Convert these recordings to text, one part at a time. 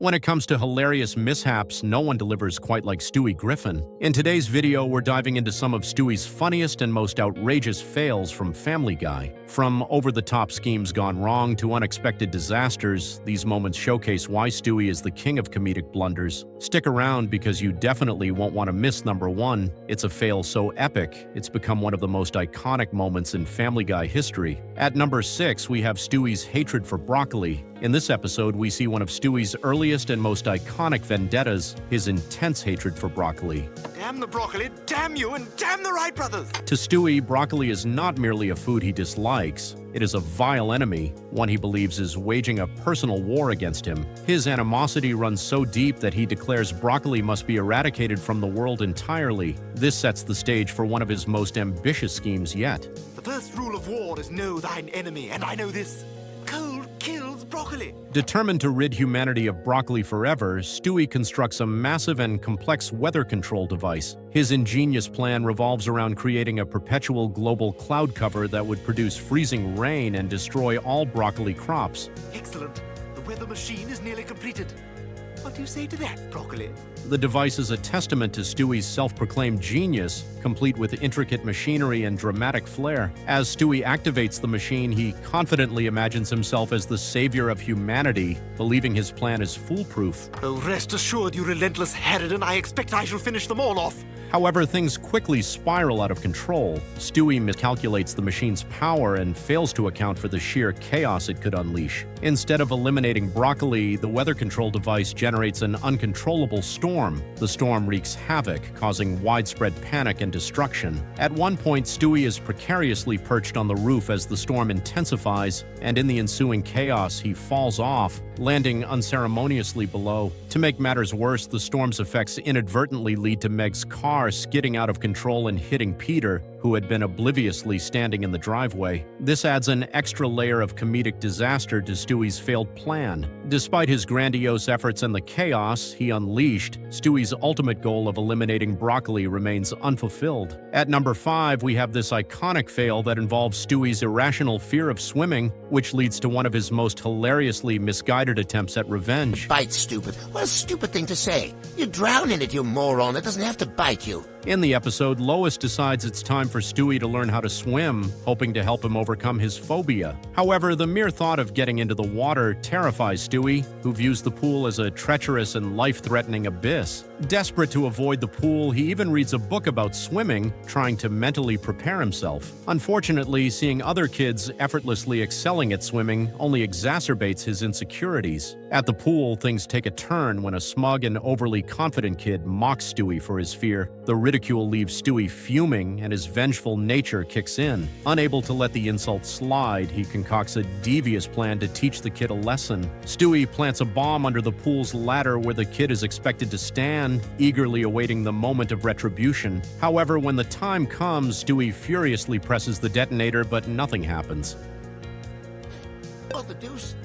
When it comes to hilarious mishaps, no one delivers quite like Stewie Griffin. In today's video, we're diving into some of Stewie's funniest and most outrageous fails from Family Guy. From over-the-top schemes gone wrong to unexpected disasters, these moments showcase why Stewie is the king of comedic blunders. Stick around because you definitely won't want to miss number 1. It's a fail so epic, it's become one of the most iconic moments in Family Guy history. At number 6, we have Stewie's hatred for broccoli. In this episode, we see one of Stewie's earliest and most iconic vendettas, his intense hatred for broccoli. Damn the broccoli, damn you, and damn the Wright brothers! To Stewie, broccoli is not merely a food he dislikes. It is a vile enemy, one he believes is waging a personal war against him. His animosity runs so deep that he declares broccoli must be eradicated from the world entirely. This sets the stage for one of his most ambitious schemes yet. The first rule of war is know thine enemy, and I know this. Cold kills broccoli. Determined to rid humanity of broccoli forever, Stewie constructs a massive and complex weather control device. His ingenious plan revolves around creating a perpetual global cloud cover that would produce freezing rain and destroy all broccoli crops. Excellent. The weather machine is nearly completed. What do you say to that, broccoli? The device is a testament to Stewie's self-proclaimed genius, complete with intricate machinery and dramatic flair. As Stewie activates the machine, he confidently imagines himself as the savior of humanity, believing his plan is foolproof. Oh, rest assured, you relentless Harridan, I expect I shall finish them all off. However, things quickly spiral out of control. Stewie miscalculates the machine's power and fails to account for the sheer chaos it could unleash. Instead of eliminating broccoli, the weather control device generates an uncontrollable storm. The storm wreaks havoc, causing widespread panic and destruction. At one point, Stewie is precariously perched on the roof as the storm intensifies, and in the ensuing chaos, he falls off, landing unceremoniously below. To make matters worse, the storm's effects inadvertently lead to Meg's car skidding out of control and hitting Peter, who had been obliviously standing in the driveway. This adds an extra layer of comedic disaster to Stewie's failed plan. Despite his grandiose efforts and the chaos he unleashed, Stewie's ultimate goal of eliminating broccoli remains unfulfilled. At number 5, we have this iconic fail that involves Stewie's irrational fear of swimming, which leads to one of his most hilariously misguided attempts at revenge. Bite, stupid. What a stupid thing to say. You drown in it, you moron. It doesn't have to bite you. In the episode, Lois decides it's time for Stewie to learn how to swim, hoping to help him overcome his phobia. However, the mere thought of getting into the water terrifies Stewie, who views the pool as a treacherous and life-threatening abyss. Desperate to avoid the pool, he even reads a book about swimming, trying to mentally prepare himself. Unfortunately, seeing other kids effortlessly excelling at swimming only exacerbates his insecurities. At the pool, things take a turn when a smug and overly confident kid mocks Stewie for his fear. The ridicule leaves Stewie fuming, and his vengeful nature kicks in. Unable to let the insult slide, he concocts a devious plan to teach the kid a lesson. Stewie plants a bomb under the pool's ladder where the kid is expected to stand, eagerly awaiting the moment of retribution. However, when the time comes, Stewie furiously presses the detonator, but nothing happens. Oh, the deuce.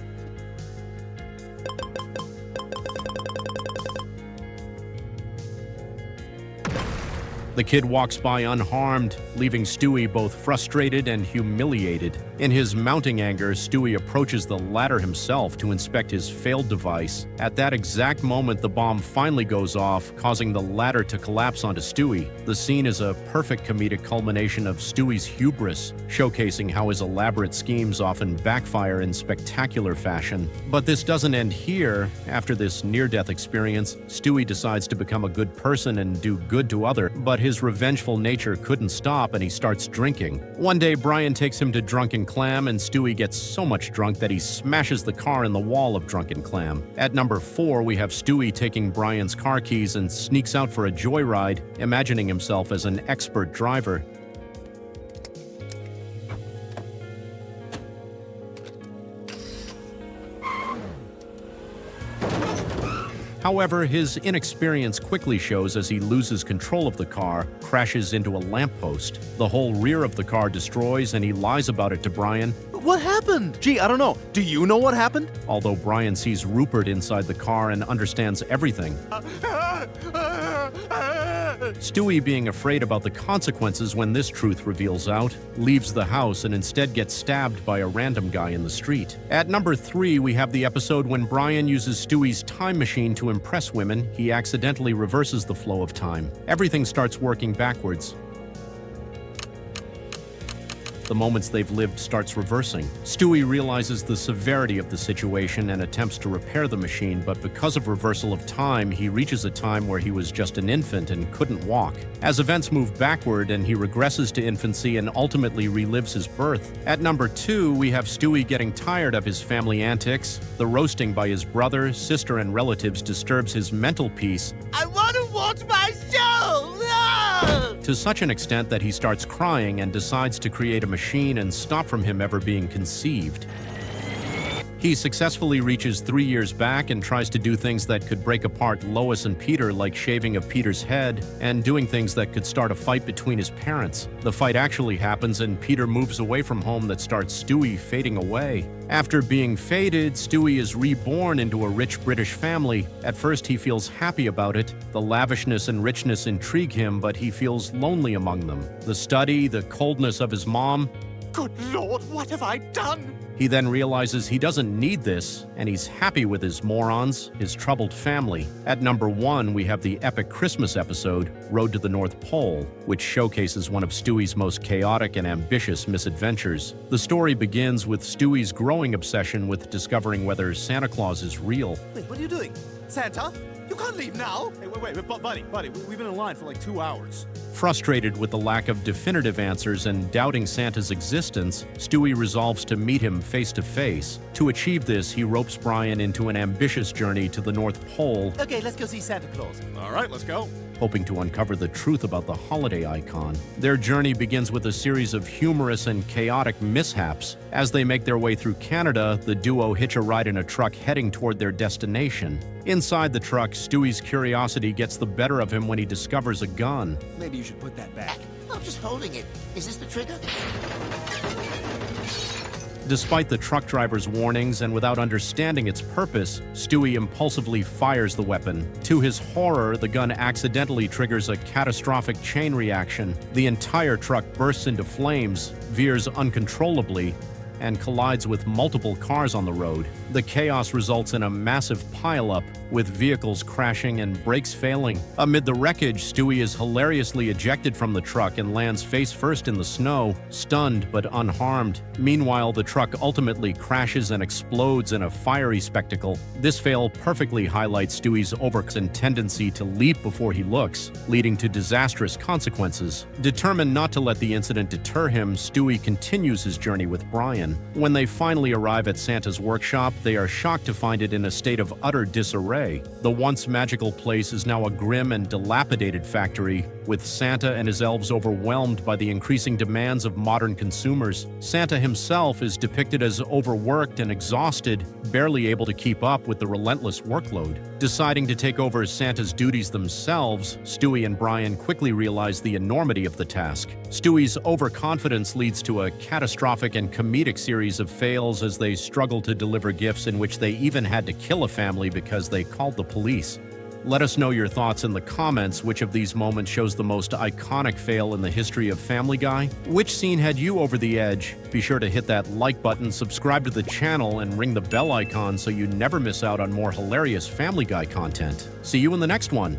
The kid walks by unharmed, leaving Stewie both frustrated and humiliated. In his mounting anger, Stewie approaches the ladder himself to inspect his failed device. At that exact moment, the bomb finally goes off, causing the ladder to collapse onto Stewie. The scene is a perfect comedic culmination of Stewie's hubris, showcasing how his elaborate schemes often backfire in spectacular fashion. But this doesn't end here. After this near-death experience, Stewie decides to become a good person and do good to others, but his revengeful nature couldn't stop and he starts drinking. One day, Brian takes him to Drunken Clam and Stewie gets so much drunk that he smashes the car in the wall of Drunken Clam. At number 4, we have Stewie taking Brian's car keys and sneaks out for a joyride, imagining himself as an expert driver. However, his inexperience quickly shows as he loses control of the car, crashes into a lamppost. The whole rear of the car destroys, and he lies about it to Brian. What happened? Gee, I don't know. Do you know what happened? Although Brian sees Rupert inside the car and understands everything. Stewie, being afraid about the consequences when this truth reveals out, leaves the house and instead gets stabbed by a random guy in the street. At number 3, we have the episode when Brian uses Stewie's time machine to impress women. He accidentally reverses the flow of time. Everything starts working backwards. The moments they've lived starts reversing. Stewie realizes the severity of the situation and attempts to repair the machine, but because of reversal of time, he reaches a time where he was just an infant and couldn't walk. As events move backward and he regresses to infancy and ultimately relives his birth. At number 2, we have Stewie getting tired of his family antics. The roasting by his brother, sister, and relatives disturbs his mental peace. I want to watch my show! No! To such an extent that he starts crying and decides to create a machine and stop from him ever being conceived. He successfully reaches 3 years back and tries to do things that could break apart Lois and Peter, like shaving of Peter's head and doing things that could start a fight between his parents. The fight actually happens and Peter moves away from home, that starts Stewie fading away. After being faded, Stewie is reborn into a rich British family. At first, he feels happy about it. The lavishness and richness intrigue him, but he feels lonely among them. The study, the coldness of his mom. Good Lord, what have I done? He then realizes he doesn't need this, and he's happy with his morons, his troubled family. At number 1, we have the epic Christmas episode, Road to the North Pole, which showcases one of Stewie's most chaotic and ambitious misadventures. The story begins with Stewie's growing obsession with discovering whether Santa Claus is real. Wait, what are you doing? Santa? You can't leave now. Hey, wait, buddy, we've been in line for like 2 hours. Frustrated with the lack of definitive answers and doubting Santa's existence, Stewie resolves to meet him face to face. To achieve this, he ropes Brian into an ambitious journey to the North Pole. Okay, let's go see Santa Claus. All right, let's go. Hoping to uncover the truth about the holiday icon. Their journey begins with a series of humorous and chaotic mishaps. As they make their way through Canada, the duo hitch a ride in a truck heading toward their destination. Inside the truck, Stewie's curiosity gets the better of him when he discovers a gun. Maybe you should put that back. I'm just holding it. Is this the trigger? Despite the truck driver's warnings and without understanding its purpose, Stewie impulsively fires the weapon. To his horror, the gun accidentally triggers a catastrophic chain reaction. The entire truck bursts into flames, veers uncontrollably, and collides with multiple cars on the road. The chaos results in a massive pileup, with vehicles crashing and brakes failing. Amid the wreckage, Stewie is hilariously ejected from the truck and lands face first in the snow, stunned but unharmed. Meanwhile, the truck ultimately crashes and explodes in a fiery spectacle. This fail perfectly highlights Stewie's overconfident tendency to leap before he looks, leading to disastrous consequences. Determined not to let the incident deter him, Stewie continues his journey with Brian. When they finally arrive at Santa's workshop, they are shocked to find it in a state of utter disarray. The once magical place is now a grim and dilapidated factory, with Santa and his elves overwhelmed by the increasing demands of modern consumers. Santa himself is depicted as overworked and exhausted, barely able to keep up with the relentless workload. Deciding to take over Santa's duties themselves, Stewie and Brian quickly realize the enormity of the task. Stewie's overconfidence leads to a catastrophic and comedic series of fails as they struggle to deliver gifts in which they even had to kill a family because they called the police. Let us know your thoughts in the comments. Which of these moments shows the most iconic fail in the history of Family Guy? Which scene had you over the edge? Be sure to hit that like button, subscribe to the channel, and ring the bell icon so you never miss out on more hilarious Family Guy content. See you in the next one.